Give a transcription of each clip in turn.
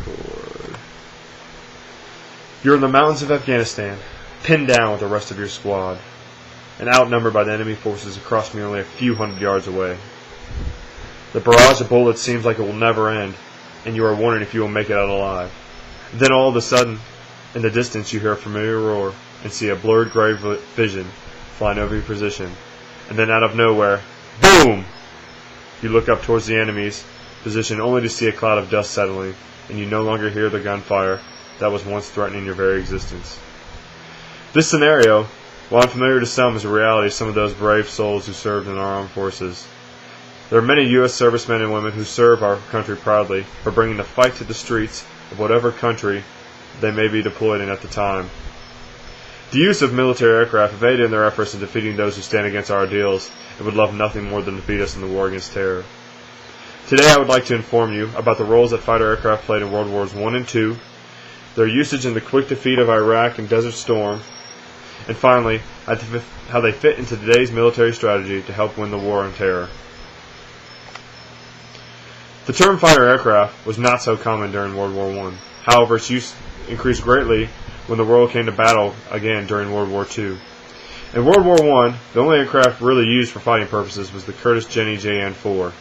record. You're in the mountains of Afghanistan, pinned down with the rest of your squad, and outnumbered by the enemy forces across from you only a few hundred yards away. The barrage of bullets seems like it will never end, and you are wondering if you will make it out alive. Then all of a sudden, in the distance you hear a familiar roar and see a blurred gray vision flying over your position. And then out of nowhere, boom! You look up towards the enemy's position only to see a cloud of dust settling, and you no longer hear the gunfire that was once threatening your very existence. This scenario, while unfamiliar to some, is a reality of some of those brave souls who served in our armed forces. There are many U.S. servicemen and women who serve our country proudly for bringing the fight to the streets of whatever country they may be deployed in at the time. The use of military aircraft have aided in their efforts in defeating those who stand against our ideals and would love nothing more than to defeat us in the war against terror. Today I would like to inform you about the roles that fighter aircraft played in World Wars I and II, their usage in the quick defeat of Iraq and Desert Storm, and finally, how they fit into today's military strategy to help win the war on terror. The term fighter aircraft was not so common during World War I. However, its use increased greatly when the world came to battle again during World War II. In World War I, the only aircraft really used for fighting purposes was the Curtiss Jenny JN-4.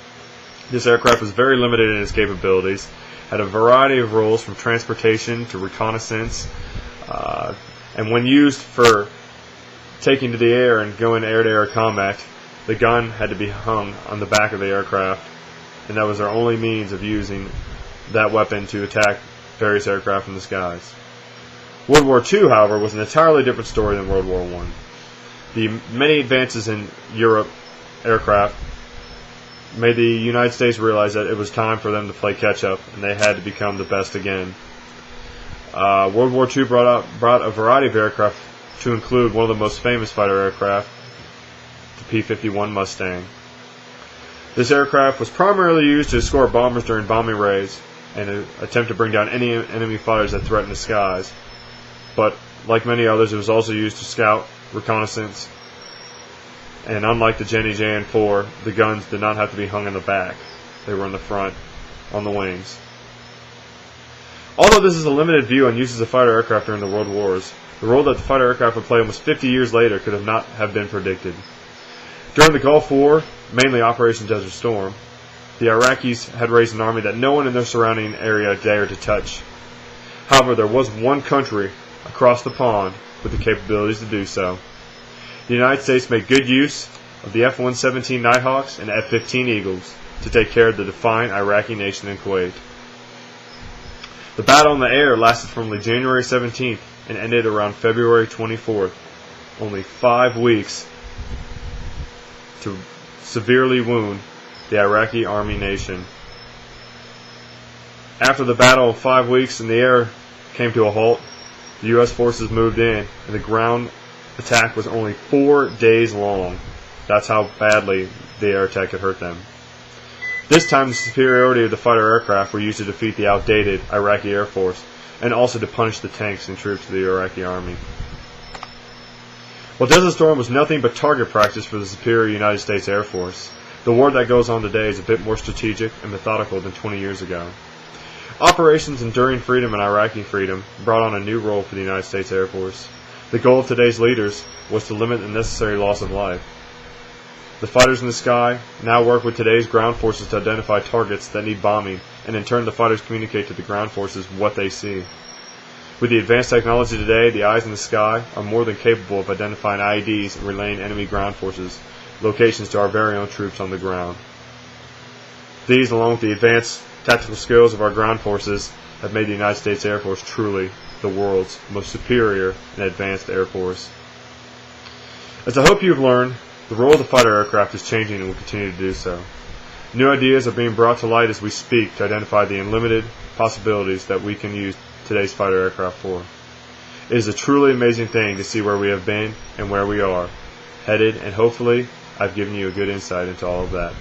This aircraft was very limited in its capabilities, had a variety of roles from transportation to reconnaissance, and when used for taking to the air and going air-to-air combat, the gun had to be hung on the back of the aircraft, and that was their only means of using that weapon to attack various aircraft from the skies. World War II, however, was an entirely different story than World War I. The many advances in Europe aircraft made the United States realize that it was time for them to play catch-up, and they had to become the best again. World War II brought a variety of aircraft to include one of the most famous fighter aircraft, the P-51 Mustang. This aircraft was primarily used to escort bombers during bombing raids and attempt to bring down any enemy fighters that threatened the skies. But, like many others, it was also used to scout, reconnaissance, and unlike the Jenny JN-4, the guns did not have to be hung in the back. They were in the front, on the wings. Although this is a limited view on uses of fighter aircraft during the World Wars, the role that the fighter aircraft would play almost 50 years later could not have been predicted. During the Gulf War, mainly Operation Desert Storm, the Iraqis had raised an army that no one in their surrounding area dared to touch. However, there was one country across the pond with the capabilities to do so. The United States made good use of the F-117 Nighthawks and F-15 Eagles to take care of the defiant Iraqi nation in Kuwait. The battle in the air lasted from January 17th and ended around February 24th, only 5 weeks to severely wound the Iraqi army nation. After the battle of 5 weeks in the air came to a halt, the U.S. forces moved in, and the ground attack was only 4 days long. That's how badly the air attack had hurt them. This time, the superiority of the fighter aircraft were used to defeat the outdated Iraqi Air Force, and also to punish the tanks and troops of the Iraqi army. While Desert Storm was nothing but target practice for the superior United States Air Force, the war that goes on today is a bit more strategic and methodical than 20 years ago. Operations Enduring Freedom and Iraqi Freedom brought on a new role for the United States Air Force. The goal of today's leaders was to limit the necessary loss of life. The fighters in the sky now work with today's ground forces to identify targets that need bombing, and in turn the fighters communicate to the ground forces what they see. With the advanced technology today, the eyes in the sky are more than capable of identifying IEDs and relaying enemy ground forces locations to our very own troops on the ground. These, along with the advanced tactical skills of our ground forces, have made the United States Air Force truly the world's most superior and advanced Air Force. As I hope you've learned, the role of the fighter aircraft is changing and will continue to do so. New ideas are being brought to light as we speak to identify the unlimited possibilities that we can use today's fighter aircraft for. It is a truly amazing thing to see where we have been and where we are headed, and hopefully I've given you a good insight into all of that.